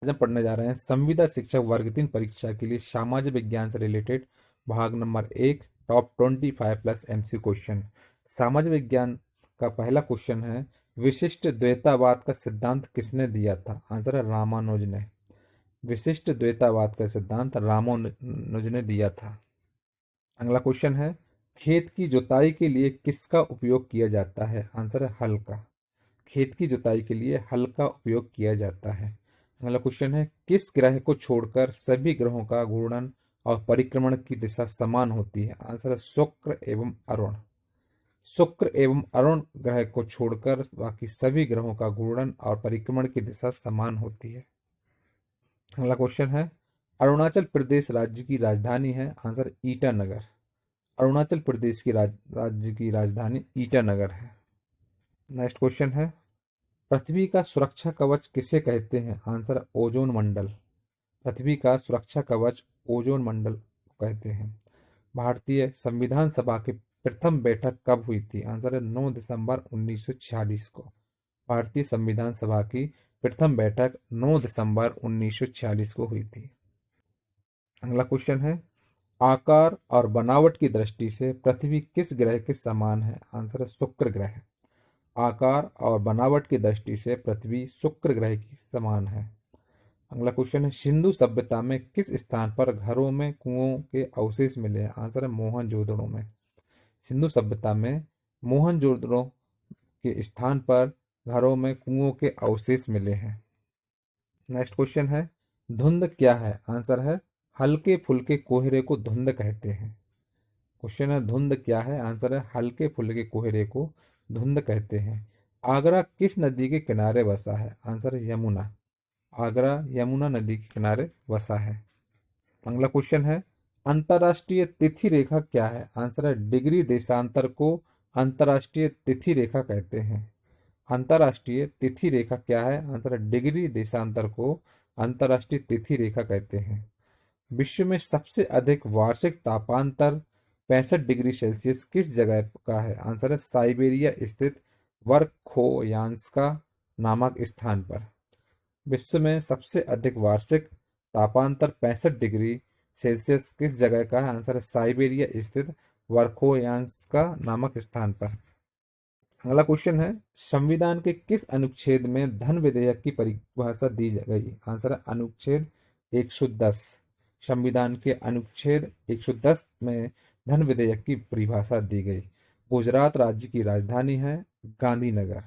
आज हम पढ़ने जा रहे हैं संविदा शिक्षक वर्ग 3 परीक्षा के लिए सामाजिक विज्ञान से रिलेटेड भाग number 1 top 25 plus MC question. सामाजिक विज्ञान का पहला क्वेश्चन है, विशिष्ट द्वैतावाद का सिद्धांत किसने दिया था? आंसर है रामानुज ने। विशिष्ट द्वैतावाद का सिद्धांत रामानुज ने दिया था। अगला क्वेश्चन है, खेत की जुताई के लिए किसका उपयोग किया जाता है? आंसर है हल का। खेत की जुताई के लिए हल का उपयोग किया जाता है। अगला क्वेश्चन है, किस ग्रह को छोड़कर सभी ग्रहों का घूर्णन और परिक्रमण की दिशा समान होती है? आंसर है शुक्र एवं अरुण। शुक्र एवं अरुण ग्रह को छोड़कर बाकी सभी ग्रहों का घूर्णन और परिक्रमण की दिशा समान होती है। अगला क्वेश्चन है, अरुणाचल प्रदेश राज्य की राजधानी है? आंसर ईटानगर। अरुणाचल प्रदेश की राज्य की राजधानी ईटानगर है। नेक्स्ट क्वेश्चन है, पृथ्वी का सुरक्षा कवच किसे कहते हैं? आंसर ओजोन मंडल। पृथ्वी का सुरक्षा कवच ओजोन मंडल को कहते हैं। भारतीय संविधान सभा की प्रथम बैठक कब हुई थी? आंसर है 9 दिसंबर 1946 को। भारतीय संविधान सभा की प्रथम बैठक 9 दिसंबर 1946 को हुई थी। अगला क्वेश्चन है, आकार और बनावट की दृष्टि से पृथ्वी किस ग्रह के समान है? आंसर है शुक्र ग्रह। आकार और बनावट की दृष्टि से पृथ्वी शुक्र ग्रह की समान है। अगला क्वेश्चन है, सिंधु सभ्यता में किस स्थान पर घरों में कुओं के अवशेष मिले हैं? आंसर है मोहनजोदड़ो में। सिंधु सभ्यता में मोहनजोदड़ो के स्थान पर घरों में कुओं के अवशेष मिले हैं। नेक्स्ट क्वेश्चन है, धुंध क्या है? आंसर है हल्के फुल्के कोहरे को धुंध कहते हैं। क्वेश्चन है, धुंध क्या है? आंसर है हल्के फुल्के कोहरे को धुंध कहते हैं। आगरा किस नदी के किनारे बसा है? आंसर है यमुना। आगरा यमुना नदी के किनारे बसा है। अगला क्वेश्चन है, अंतर्राष्ट्रीय तिथि रेखा क्या है? आंसर है डिग्री देशांतर को अंतर्राष्ट्रीय तिथि रेखा कहते हैं। अंतर्राष्ट्रीय तिथि रेखा क्या है? आंसर है डिग्री देशांतर को अंतर्राष्ट्रीय तिथि रेखा कहते हैं। विश्व में सबसे अधिक वार्षिक तापांतर 65 डिग्री सेल्सियस किस जगह का है? आंसर है साइबेरिया स्थित वर्खोयांस्का नामक स्थान पर। विश्व में सबसे अधिक वार्षिक तापांतर 65 डिग्री सेल्सियस किस जगह का है? आंसर है साइबेरिया स्थित वर्खोयांस्का नामक स्थान पर। अगला क्वेश्चन है, संविधान के किस अनुच्छेद में धन विधेयक की परिभाषा दी गई? आंसर है अनुच्छेद 110। संविधान के अनुच्छेद 110 में धन विधेयक की परिभाषा दी गई। गुजरात राज्य की राजधानी है गांधीनगर।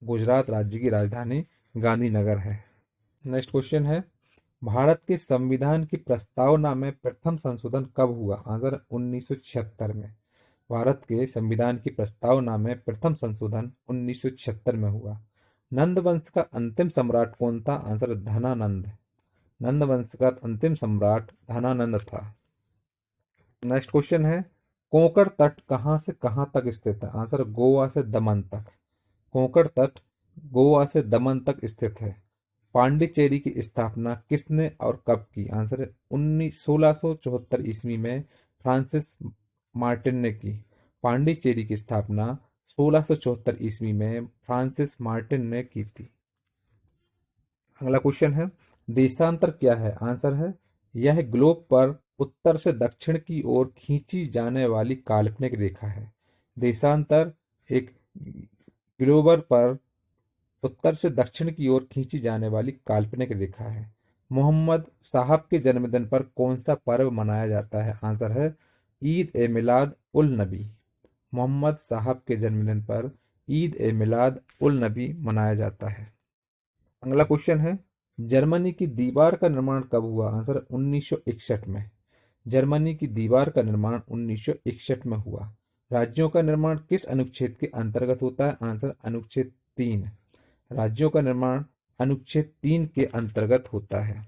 गुजरात राज्य की राजधानी गांधीनगर है। नेक्स्ट क्वेश्चन है, भारत के संविधान की प्रस्तावना में प्रथम संशोधन कब हुआ? आंसर 1976 में। भारत के संविधान की प्रस्तावना में प्रथम संशोधन 1976 में हुआ। नंद वंश का अंतिम सम्राट कौन था? आंसर धनानंद। नंद वंश का अंतिम सम्राट धनानंद था। नेक्स्ट क्वेश्चन है, कोंकण तट कहां से कहां तक स्थित है? आंसर गोवा से दमन तक। कोंकण तट गोवा से दमन तक स्थित है। पांडिचेरी की स्थापना किसने और कब की? आंसर है 1674 ईस्वी में फ्रांसिस मार्टिन ने की। पांडिचेरी की स्थापना 1674 ईस्वी में फ्रांसिस मार्टिन ने की थी। अगला क्वेश्चन है, देशांतर क्या है? आंसर है यह ग्लोब पर उत्तर से दक्षिण की ओर खींची जाने वाली काल्पनिक रेखा है। देशांतर एक ग्लोबर पर उत्तर से दक्षिण की ओर खींची जाने वाली काल्पनिक रेखा है। मोहम्मद साहब के जन्मदिन पर कौन सा पर्व मनाया जाता है? आंसर है ईद ए मिलाद उल नबी। मोहम्मद साहब के जन्मदिन पर ईद ए मिलाद उल नबी मनाया जाता है। अगला क्वेश्चन है, जर्मनी की दीवार का निर्माण कब हुआ? आंसर 1961 में। जर्मनी की दीवार का निर्माण 1961 में हुआ। राज्यों का निर्माण किस अनुच्छेद के अंतर्गत होता है? आंसर अनुच्छेद 3। राज्यों का निर्माण अनुच्छेद 3 के अंतर्गत होता है।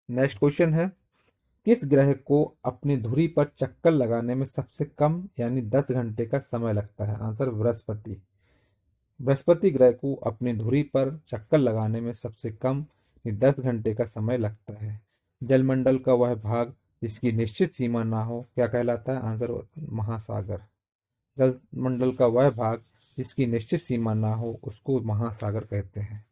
नेक्स्ट क्वेश्चन है, किस ग्रह को अपनी धुरी पर चक्कर लगाने में सबसे कम यानी 10 घंटे का समय लगता है? आंसर बृहस्पति। बृहस्पति ग्रह को अपनी धुरी पर चक्कर लगाने में सबसे कम 10 घंटे का समय लगता है। जलमंडल का वह भाग जिसकी निश्चित सीमा ना हो क्या कहलाता है? आंसर महासागर। जलमंडल का वह भाग जिसकी निश्चित सीमा ना हो उसको महासागर कहते हैं।